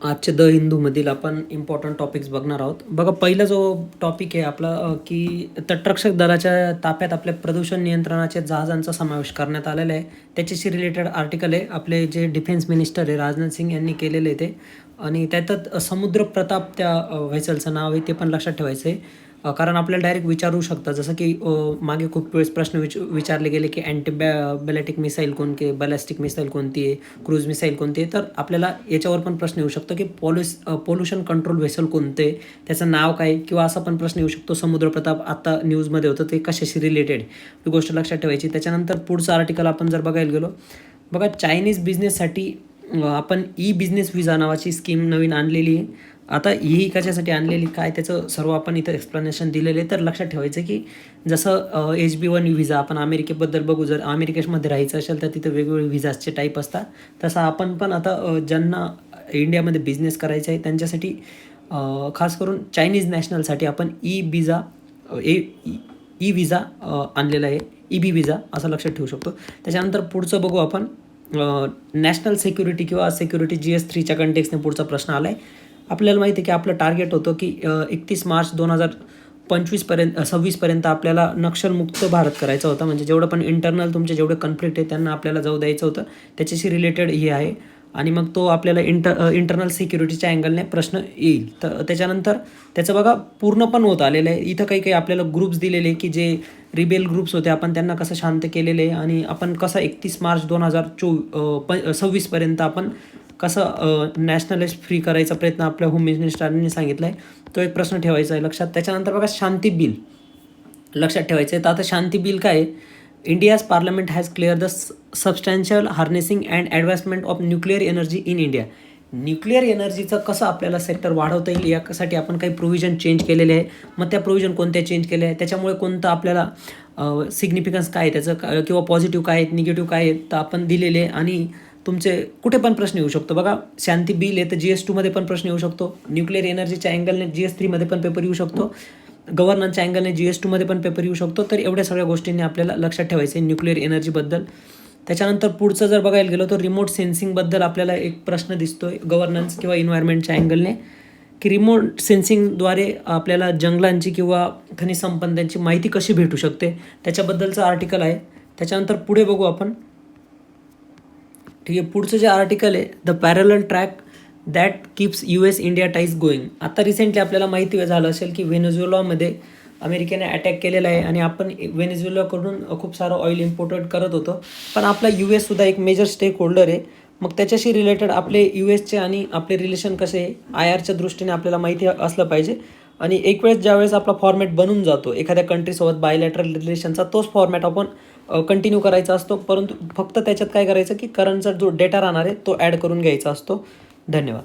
आजचे द हिंदूमधील आपण important topics बघणार आहोत. बघा, पहिला जो टॉपिक आहे आपला की तटरक्षक दलाच्या ताफ्यात आपल्या प्रदूषण नियंत्रणाच्या जहाजांचा समावेश करण्यात आलेला आहे. त्याच्याशी रिलेटेड आर्टिकल आहे. आपले जे डिफेन्स मिनिस्टर आहे राजनाथ सिंग यांनी केलेले आहे ते. आणि त्यातच समुद्र प्रताप त्या व्हेसलचं नाव आहे, ते पण लक्षात ठेवायचं आहे. कारण आपल्याला डायरेक्ट विचारू शकतात, जसं की मागे खूप वेळेस प्रश्न विचारले गेले की बॅलेटिक मिसाईल कोणती आहे, बॅलिस्टिक मिसाईल कोणती आहे, क्रूज मिसाईल कोणती आहे. तर आपल्याला याच्यावर पण प्रश्न येऊ शकतो की पोल्युशन कंट्रोल व्हेसल कोणतं आहे, त्याचं नाव काय, किंवा असा पण प्रश्न येऊ शकतो समुद्र प्रताप आता न्यूजमध्ये होतं ते कशाशी रिलेटेड, ही गोष्ट लक्षात ठेवायची. त्याच्यानंतर पुढचं आर्टिकल आपण जर बघायला गेलो, बघा, चायनीज बिझनेससाठी आपण बिझनेस विजा नावाची स्कीम नवीन आणलेली आहे. आता ही कशासाठी आणलेली, काय त्याचं सर्व आपण इथं एक्सप्लेनेशन दिलेलं आहे. तर लक्षात ठेवायचं की जसं HB1 व्हिजा आपण अमेरिकेबद्दल बघू, जर अमेरिकेमध्ये राहायचं असेल तर तिथं वेगवेगळे व्हिजाचे टाईप असतात. तसं आपण पण आता ज्यांना इंडियामध्ये बिझनेस करायचा आहे त्यांच्यासाठी खास करून चायनीज नॅशनलसाठी आपण व्हिजा आणलेला आहे, EB व्हिजा असं लक्षात ठेवू शकतो. त्याच्यानंतर पुढचं बघू आपण, नॅशनल सिक्युरिटी किंवा सिक्युरिटी GS3च्या कंटेक्सने पुढचा प्रश्न आला आहे. आपल्याला माहिती आहे की आपलं टार्गेट होतं की 31 मार्च 2026पर्यंत आपल्याला नक्षलमुक्त भारत करायचा होता. म्हणजे जेवढं पण इंटरनल तुमचे जेवढे कन्फ्लिक्ट आहे त्यांना आपल्याला जाऊ द्यायचं होतं, त्याच्याशी रिलेटेड हे आहे. आणि मग तो आपल्याला इंटरनल सिक्युरिटीच्या अँगलने प्रश्न येईल. तर त्याच्यानंतर त्याचं बघा पूर्ण पण होत आलेलं आहे. इथं काही काही आपल्याला ग्रुप्स दिलेले की जे रिबेल ग्रुप्स होते, आपण त्यांना कसं शांत केलेलं आहे आणि आपण कसं 31 मार्च 2026पर्यंत आपण कसं नॅशनलाइज फ्री करायचा प्रयत्न आपल्या होम मिनिस्टरांनी सांगितला आहे. तो एक प्रश्न ठेवायचा आहे लक्षात. त्याच्यानंतर बघा, शांती बिल लक्षात ठेवायचं आहे. तर आता शांती बिल काय आहे, India's parliament has clear the substantial harnessing and advancement of nuclear energy in India. Nuclear एनर्जीचं कसं आपल्याला सेक्टर वाढवता येईल यासाठी आपण काही प्रोव्हिजन चेंज केलेले आहे. मग त्या प्रोव्हिजन कोणत्या चेंज केल्या आहे, त्याच्यामुळे कोणतं आपल्याला सिग्निफिकन्स काय आहे त्याचं, किंवा पॉझिटिव्ह काय आहेत, निगेटिव्ह काय आहेत, तर आपण दिलेले आहे. आणि तुमचे कुठे पण प्रश्न येऊ शकतो. बघा, शांती बिल आहे तर GS2मध्ये पण प्रश्न येऊ शकतो, न्यूक्लिअर एनर्जीच्या अँगलने GS3मध्ये पण पेपर येऊ शकतो, गव्हर्नन्सच्या अँगलने GS2मध्ये पण पेपर येऊ शकतो. तर एवढ्या सगळ्या गोष्टींनी आपल्याला लक्षात ठेवायचं आहे न्यूक्लिअर एनर्जीबद्दल. त्याच्यानंतर पुढचं जर बघायला गेलो तर रिमोट सेन्सिंगबद्दल आपल्याला एक प्रश्न दिसतोय गव्हर्नन्स किंवा इन्व्हायरमेंटच्या अँगलने, की रिमोट सेन्सिंगद्वारे आपल्याला जंगलांची किंवा खनिज संपत्त्यांची माहिती कशी भेटू शकते, त्याच्याबद्दलचं आर्टिकल आहे. त्याच्यानंतर पुढे बघू आपण, ठीक आहे. पुढचं जे आर्टिकल आहे, the parallel track that keeps US India ties going. आता रिसेंटली आपल्याला माहिती झालं असेल की व्हेनेझुएलामध्ये अमेरिकेने अटॅक केलेला आहे आणि आपण व्हेनेझुएलाकडून खूप सारं ऑइल इम्पोर्टेड करत होतो. पण आपला US सुद्धा एक मेजर स्टेक होल्डर आहे. मग त्याच्याशी रिलेटेड आपले USचे आणि आपले रिलेशन कसे आहे, IRच्या दृष्टीने आपल्याला माहिती असलं पाहिजे. आणि एक वेळेस ज्यावेळेस आपला फॉर्मॅट बनून जातो एखाद्या कंट्रीसोबत बायलॅटरल रिलेशनचा, तोच फॉर्मॅट आपण कंटिन्यू करायचा असतो. परंतु फक्त त्याच्यात काय करायचं की करंटचा जो डेटा राहणार आहे तो ॲड करून घ्यायचा असतो. धन्यवाद.